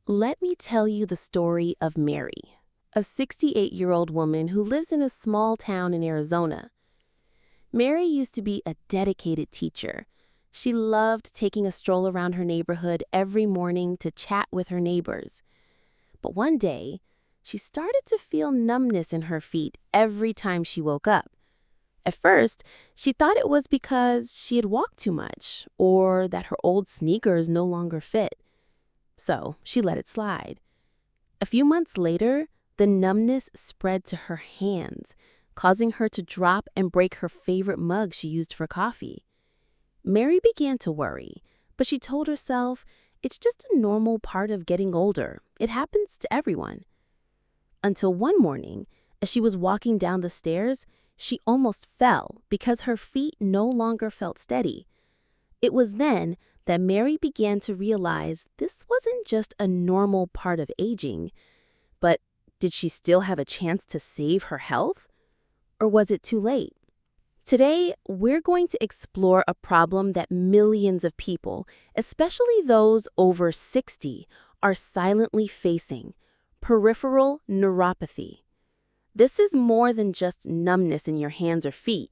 Let me tell you the story of Mary, a 68-year-old woman who lives in a small town in Arizona. Mary used to be a dedicated teacher. She loved taking a stroll around her neighborhood every morning to chat with her neighbors. But one day, she started to feel numbness in her feet every time she woke up. At first, she thought it was because she had walked too much or that her old sneakers no longer fit. So she let it slide. A few months later, the numbness spread to her hands, causing her to drop and break her favorite mug she used for coffee. Mary began to worry, but she told herself it's just a normal part of getting older. It happens to everyone. Until one morning, as she was walking down the stairs, she almost fell because her feet no longer felt steady. It was then that Mary began to realize this wasn't just a normal part of aging, but did she still have a chance to save her health? Or was it too late? Today, we're going to explore a problem that millions of people, especially those over 60, are silently facing: peripheral neuropathy. This is more than just numbness in your hands or feet.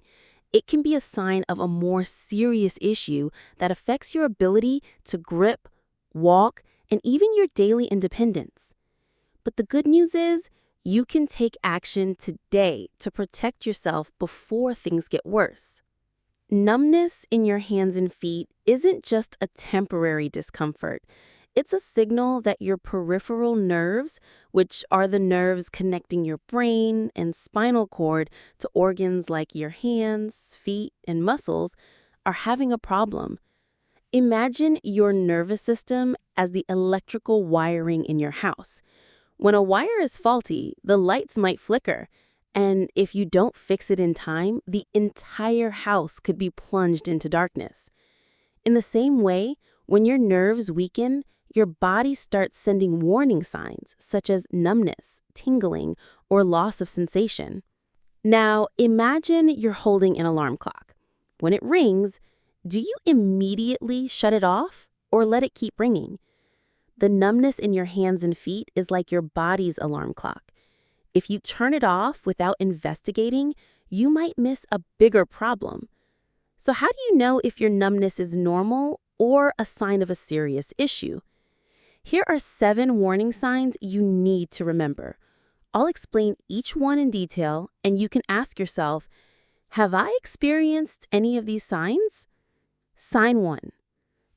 It can be a sign of a more serious issue that affects your ability to grip, walk, and even your daily independence. But the good news is, you can take action today to protect yourself before things get worse. Numbness in your hands and feet isn't just a temporary discomfort. It's a signal that your peripheral nerves, which are the nerves connecting your brain and spinal cord to organs like your hands, feet, and muscles, are having a problem. Imagine your nervous system as the electrical wiring in your house. When a wire is faulty, the lights might flicker, and if you don't fix it in time, the entire house could be plunged into darkness. In the same way, when your nerves weaken, your body starts sending warning signs such as numbness, tingling, or loss of sensation. Now, imagine you're holding an alarm clock. When it rings, do you immediately shut it off or let it keep ringing? The numbness in your hands and feet is like your body's alarm clock. If you turn it off without investigating, you might miss a bigger problem. So how do you know if your numbness is normal or a sign of a serious issue? Here are 7 warning signs you need to remember. I'll explain each one in detail, and you can ask yourself, have I experienced any of these signs? Sign 1.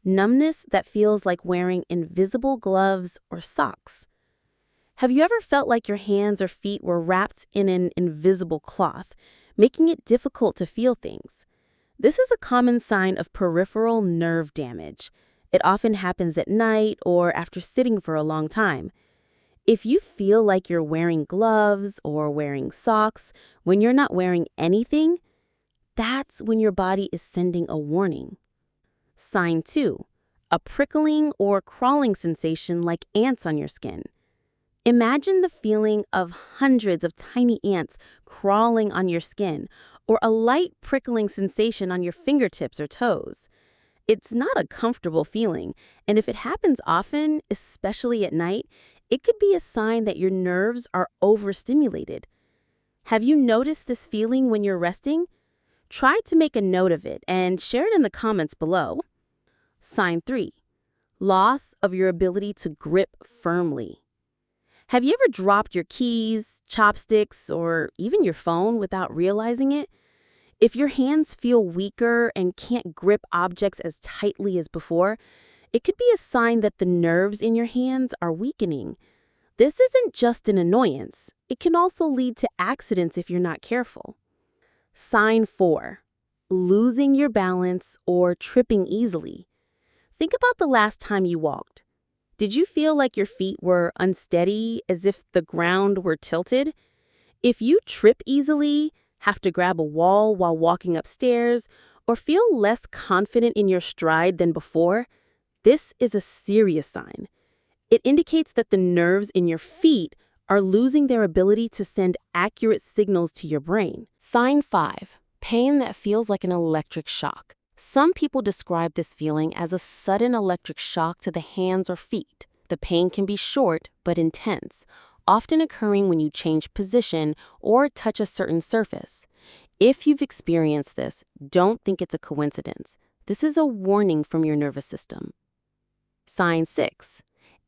Numbness that feels like wearing invisible gloves or socks. Have you ever felt like your hands or feet were wrapped in an invisible cloth, making it difficult to feel things? This is a common sign of peripheral nerve damage. It often happens at night or after sitting for a long time. If you feel like you're wearing gloves or wearing socks when you're not wearing anything, that's when your body is sending a warning. Sign 2. A prickling or crawling sensation like ants on your skin. Imagine the feeling of hundreds of tiny ants crawling on your skin, or a light prickling sensation on your fingertips or toes. It's not a comfortable feeling, and if it happens often, especially at night, it could be a sign that your nerves are overstimulated. Have you noticed this feeling when you're resting? Try to make a note of it and share it in the comments below. Sign 3. Loss of your ability to grip firmly. Have you ever dropped your keys, chopsticks, or even your phone without realizing it? If your hands feel weaker and can't grip objects as tightly as before, it could be a sign that the nerves in your hands are weakening. This isn't just an annoyance. It can also lead to accidents if you're not careful. Sign 4. Losing your balance or tripping easily. Think about the last time you walked. Did you feel like your feet were unsteady, as if the ground were tilted? If you trip easily, have to grab a wall while walking upstairs, or feel less confident in your stride than before, this is a serious sign. It indicates that the nerves in your feet are losing their ability to send accurate signals to your brain. Sign 5. Pain that feels like an electric shock. Some people describe this feeling as a sudden electric shock to the hands or feet. The pain can be short but intense, often occurring when you change position or touch a certain surface. If you've experienced this, don't think it's a coincidence. This is a warning from your nervous system. Sign 6.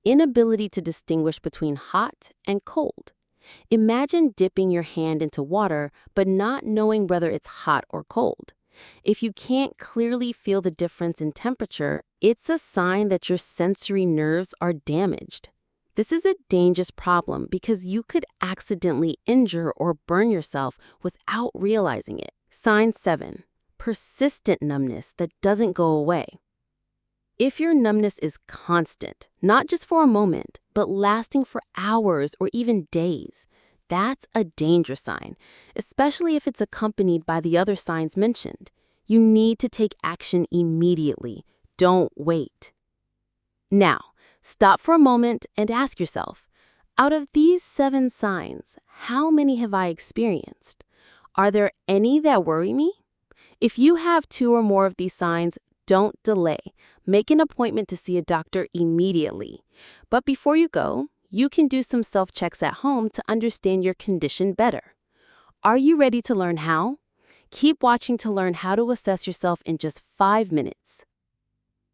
Inability to distinguish between hot and cold. Imagine dipping your hand into water but not knowing whether it's hot or cold. If you can't clearly feel the difference in temperature, it's a sign that your sensory nerves are damaged. This is a dangerous problem because you could accidentally injure or burn yourself without realizing it. Sign 7. Persistent numbness that doesn't go away. If your numbness is constant, not just for a moment, but lasting for hours or even days, that's a danger sign, especially if it's accompanied by the other signs mentioned. You need to take action immediately. Don't wait. Now, stop for a moment and ask yourself, out of these 7 signs, how many have I experienced? Are there any that worry me? If you have 2 or more of these signs, don't delay. Make an appointment to see a doctor immediately. But before you go, you can do some self-checks at home to understand your condition better. Are you ready to learn how? Keep watching to learn how to assess yourself in just 5 minutes.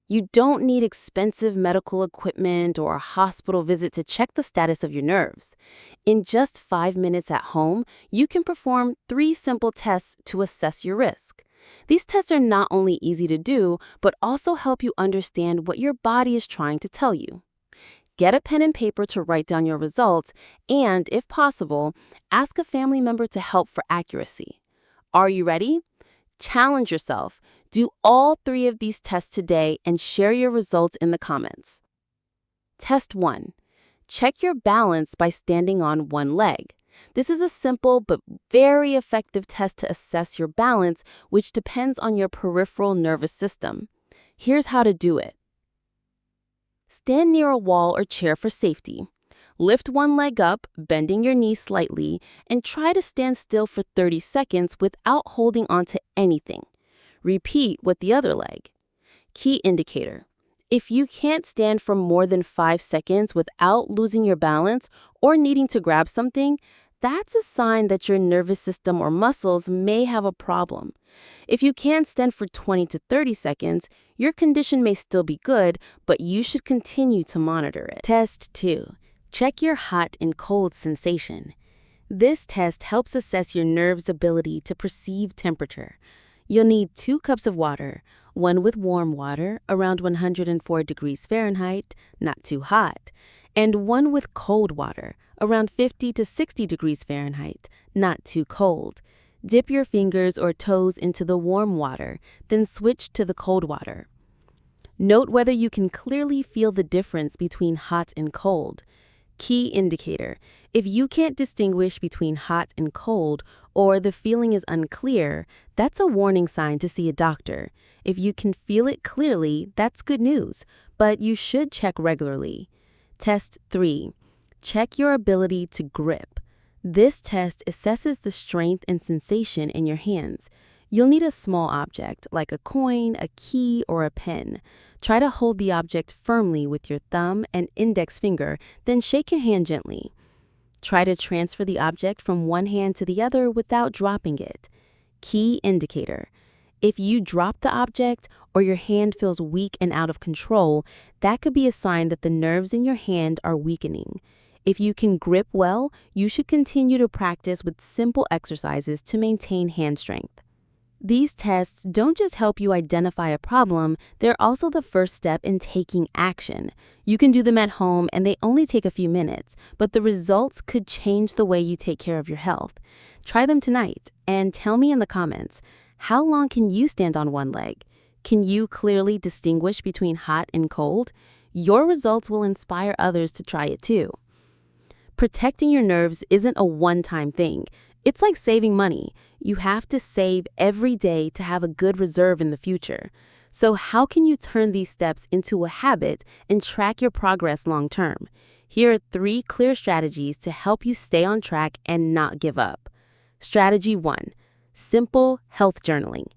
You don't need expensive medical equipment or a hospital visit to check the status of your nerves. In just 5 minutes at home, you can perform 3 simple tests to assess your risk. These tests are not only easy to do, but also help you understand what your body is trying to tell you. Get a pen and paper to write down your results, and, if possible, ask a family member to help for accuracy. Are you ready? Challenge yourself. Do all 3 of these tests today and share your results in the comments. Test 1. Check your balance by standing on one leg. This is a simple but very effective test to assess your balance, which depends on your peripheral nervous system. Here's how to do it. Stand near a wall or chair for safety. Lift one leg up, bending your knee slightly, and try to stand still for 30 seconds without holding onto anything. Repeat with the other leg. Key indicator. If you can't stand for more than 5 seconds without losing your balance or needing to grab something, that's a sign that your nervous system or muscles may have a problem. If you can't stand for 20 to 30 seconds, your condition may still be good, but you should continue to monitor it. Test 2. Check your hot and cold sensation. This test helps assess your nerve's ability to perceive temperature. You'll need 2 cups of water, one with warm water, around 104 degrees Fahrenheit, not too hot, and one with cold water, around 50 to 60 degrees Fahrenheit, not too cold. Dip your fingers or toes into the warm water, then switch to the cold water. Note whether you can clearly feel the difference between hot and cold. Key indicator. If you can't distinguish between hot and cold, or the feeling is unclear, that's a warning sign to see a doctor. If you can feel it clearly, that's good news, but you should check regularly. Test 3. Check your ability to grip. This test assesses the strength and sensation in your hands. You'll need a small object, like a coin, a key, or a pen. Try to hold the object firmly with your thumb and index finger, then shake your hand gently. Try to transfer the object from one hand to the other without dropping it. Key indicator. If you drop the object or your hand feels weak and out of control, that could be a sign that the nerves in your hand are weakening. If you can grip well, you should continue to practice with simple exercises to maintain hand strength. These tests don't just help you identify a problem, they're also the first step in taking action. You can do them at home and they only take a few minutes, but the results could change the way you take care of your health. Try them tonight and tell me in the comments, how long can you stand on one leg? Can you clearly distinguish between hot and cold? Your results will inspire others to try it too. Protecting your nerves isn't a one-time thing. It's like saving money. You have to save every day to have a good reserve in the future. So how can you turn these steps into a habit and track your progress long-term? Here are 3 clear strategies to help you stay on track and not give up. Strategy 1. Simple health journaling.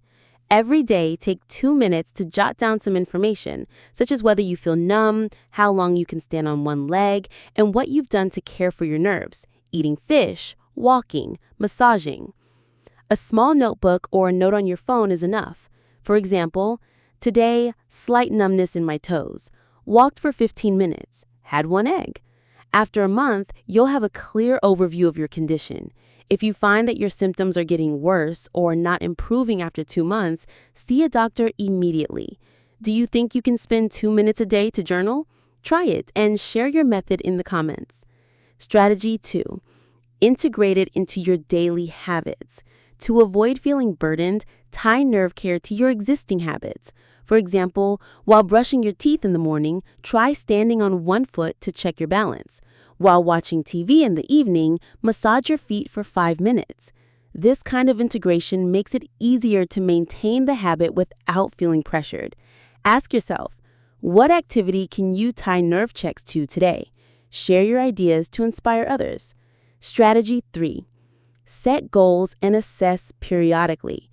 Every day, take 2 minutes to jot down some information, such as whether you feel numb, how long you can stand on one leg, and what you've done to care for your nerves, eating fish, walking, massaging. A small notebook or a note on your phone is enough. For example, today, slight numbness in my toes. Walked for 15 minutes. Had one egg. After a month, you'll have a clear overview of your condition. If you find that your symptoms are getting worse or not improving after 2 months, see a doctor immediately. Do you think you can spend 2 minutes a day to journal? Try it and share your method in the comments. Strategy 2. Integrate it into your daily habits. To avoid feeling burdened, tie nerve care to your existing habits. For example, while brushing your teeth in the morning, try standing on one foot to check your balance. While watching TV in the evening, massage your feet for 5 minutes. This kind of integration makes it easier to maintain the habit without feeling pressured. Ask yourself, what activity can you tie nerve checks to today? Share your ideas to inspire others. Strategy 3. Set goals and assess periodically.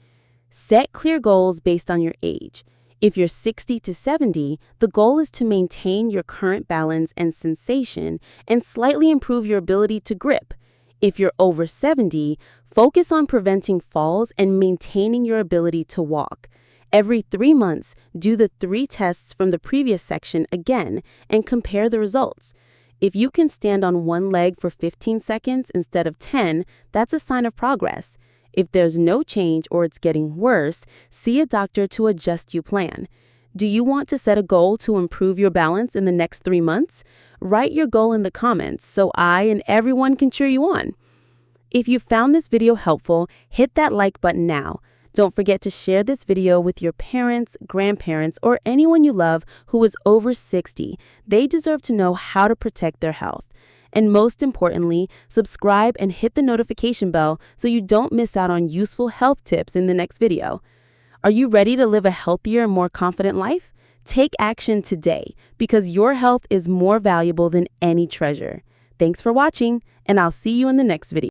Set clear goals based on your age. If you're 60 to 70, the goal is to maintain your current balance and sensation and slightly improve your ability to grip. If you're over 70, focus on preventing falls and maintaining your ability to walk. Every 3 months, do the 3 tests from the previous section again and compare the results. If you can stand on one leg for 15 seconds instead of 10, that's a sign of progress. If there's no change or it's getting worse, see a doctor to adjust your plan. Do you want to set a goal to improve your balance in the next 3 months? Write your goal in the comments so I and everyone can cheer you on. If you found this video helpful, hit that like button now. Don't forget to share this video with your parents, grandparents, or anyone you love who is over 60. They deserve to know how to protect their health. And most importantly, subscribe and hit the notification bell so you don't miss out on useful health tips in the next video. Are you ready to live a healthier and more confident life? Take action today because your health is more valuable than any treasure. Thanks for watching, and I'll see you in the next video.